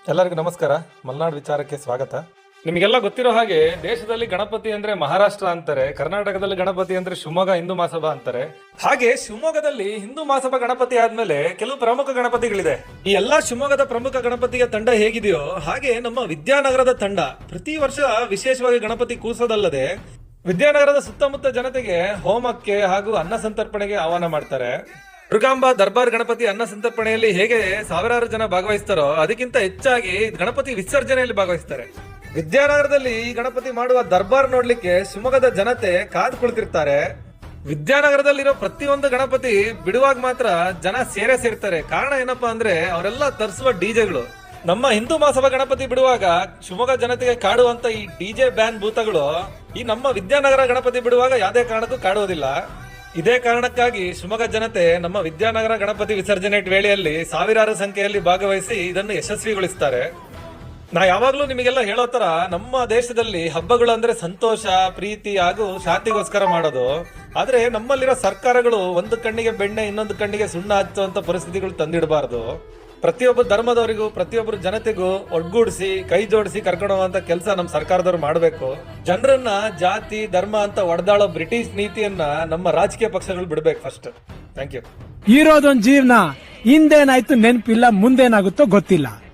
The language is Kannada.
ಎಲ್ಲರಿಗೂ ನಮಸ್ಕಾರ. ಮಲ್ನಾಡ್ ವಿಚಾರಕ್ಕೆ ಸ್ವಾಗತ. ನಿಮಗೆಲ್ಲ ಗೊತ್ತಿರೋ ಹಾಗೆ ದೇಶದಲ್ಲಿ ಗಣಪತಿ ಅಂದ್ರೆ ಮಹಾರಾಷ್ಟ್ರ ಅಂತಾರೆ, ಕರ್ನಾಟಕದಲ್ಲಿ ಗಣಪತಿ ಅಂದ್ರೆ ಶಿವಮೊಗ್ಗ ಹಿಂದೂ ಮಹಾಸಭಾ ಅಂತಾರೆ. ಹಾಗೆ ಶಿವಮೊಗ್ಗದಲ್ಲಿ ಹಿಂದೂ ಮಹಾಸಭಾ ಗಣಪತಿ ಆದ್ಮೇಲೆ ಕೆಲವು ಪ್ರಮುಖ ಗಣಪತಿಗಳಿದೆ. ಈ ಎಲ್ಲಾ ಶಿವಮೊಗ್ಗದ ಪ್ರಮುಖ ಗಣಪತಿಯ ತಂಡ ಹೇಗಿದೆಯೋ ಹಾಗೆ ನಮ್ಮ ವಿದ್ಯಾನಗರದ ತಂಡ ಪ್ರತಿ ವರ್ಷ ವಿಶೇಷವಾಗಿ ಗಣಪತಿ ಕೂರ್ಸೋದಲ್ಲದೆ ವಿದ್ಯಾನಗರದ ಸುತ್ತಮುತ್ತ ಜನತೆಗೆ ಹೋಮಕ್ಕೆ ಹಾಗೂ ಅನ್ನ ಸಂತರ್ಪಣೆಗೆ ಆಹ್ವಾನ ಮಾಡ್ತಾರೆ. ದುರ್ಗಾಂಬ ದರ್ಬಾರ್ ಗಣಪತಿ ಅನ್ನ ಸಂತರ್ಪಣೆಯಲ್ಲಿ ಹೇಗೆ ಸಾವಿರಾರು ಜನ ಭಾಗವಹಿಸ್ತಾರೋ ಅದಕ್ಕಿಂತ ಹೆಚ್ಚಾಗಿ ಗಣಪತಿ ವಿಸರ್ಜನೆಯಲ್ಲಿ ಭಾಗವಹಿಸ್ತಾರೆ. ವಿದ್ಯಾನಗರದಲ್ಲಿ ಈ ಗಣಪತಿ ಮಾಡುವ ದರ್ಬಾರ್ ನೋಡ್ಲಿಕ್ಕೆ ಶಿವಮೊಗ್ಗದ ಜನತೆ ಕಾದು ಕುಳಿತಿರ್ತಾರೆ. ವಿದ್ಯಾನಗರದಲ್ಲಿರೋ ಪ್ರತಿಯೊಂದು ಗಣಪತಿ ಬಿಡುವಾಗ ಮಾತ್ರ ಜನ ಸೇರ್ತಾರೆ. ಕಾರಣ ಏನಪ್ಪಾ ಅಂದ್ರೆ ಅವರೆಲ್ಲ ತರಿಸುವ ಡಿಜೆಗಳು. ನಮ್ಮ ಹಿಂದೂ ಮಹಾಸಭಾ ಗಣಪತಿ ಬಿಡುವಾಗ ಶಿವಮೊಗ್ಗ ಜನತೆಗೆ ಕಾಡುವಂತ ಈ ಡಿಜೆ ಬ್ಯಾನ್ ಭೂತಗಳು ಈ ನಮ್ಮ ವಿದ್ಯಾನಗರ ಗಣಪತಿ ಬಿಡುವಾಗ ಯಾವುದೇ ಕಾರಣಕ್ಕೂ ಕಾಡುವುದಿಲ್ಲ. ಇದೇ ಕಾರಣಕ್ಕಾಗಿ ಶಿವಮೊಗ್ಗ ಜನತೆ ನಮ್ಮ ವಿದ್ಯಾನಗರ ಗಣಪತಿ ವಿಸರ್ಜನೆ ವೇಳೆಯಲ್ಲಿ ಸಾವಿರಾರು ಸಂಖ್ಯೆಯಲ್ಲಿ ಭಾಗವಹಿಸಿ ಇದನ್ನು ಯಶಸ್ವಿಗೊಳಿಸ್ತಾರೆ. ನಾ ಯಾವಾಗ್ಲೂ ನಿಮಗೆಲ್ಲ ಹೇಳೋ ತರ ನಮ್ಮ ದೇಶದಲ್ಲಿ ಹಬ್ಬಗಳು ಅಂದ್ರೆ ಸಂತೋಷ, ಪ್ರೀತಿ ಹಾಗೂ ಶಾಂತಿಗೋಸ್ಕರ ಮಾಡೋದು. ಆದ್ರೆ ನಮ್ಮಲ್ಲಿರೋ ಸರ್ಕಾರಗಳು ಒಂದು ಕಣ್ಣಿಗೆ ಬೆಣ್ಣೆ ಇನ್ನೊಂದು ಕಣ್ಣಿಗೆ ಸುಣ್ಣ ಹಚ್ಚುವಂತ ಪರಿಸ್ಥಿತಿಗಳು ತಂದಿಡಬಾರ್ದು. ಪ್ರತಿಯೊಬ್ಬ ಧರ್ಮದವರಿಗೂ ಪ್ರತಿಯೊಬ್ಬರು ಜನತೆಗೂ ಒಗ್ಗೂಡಿಸಿ ಕೈ ಜೋಡಿಸಿ ಕರ್ಕೊಂಡು ಹೋಗುವಂತ ಕೆಲಸ ನಮ್ಮ ಸರ್ಕಾರದವ್ರು ಮಾಡಬೇಕು. ಜನರನ್ನ ಜಾತಿ ಧರ್ಮ ಅಂತ ಒಡೆದಾಳೋ ಬ್ರಿಟಿಷ್ ನೀತಿಯನ್ನ ನಮ್ಮ ರಾಜಕೀಯ ಪಕ್ಷಗಳು ಬಿಡ್ಬೇಕು ಫಸ್ಟ್. Thank you. ಇರೋದೊಂದ್ ಜೀವನ, ಹಿಂದೇನಾಯ್ತು ನೆನಪಿಲ್ಲ, ಮುಂದೇನಾಗುತ್ತೋ ಗೊತ್ತಿಲ್ಲ.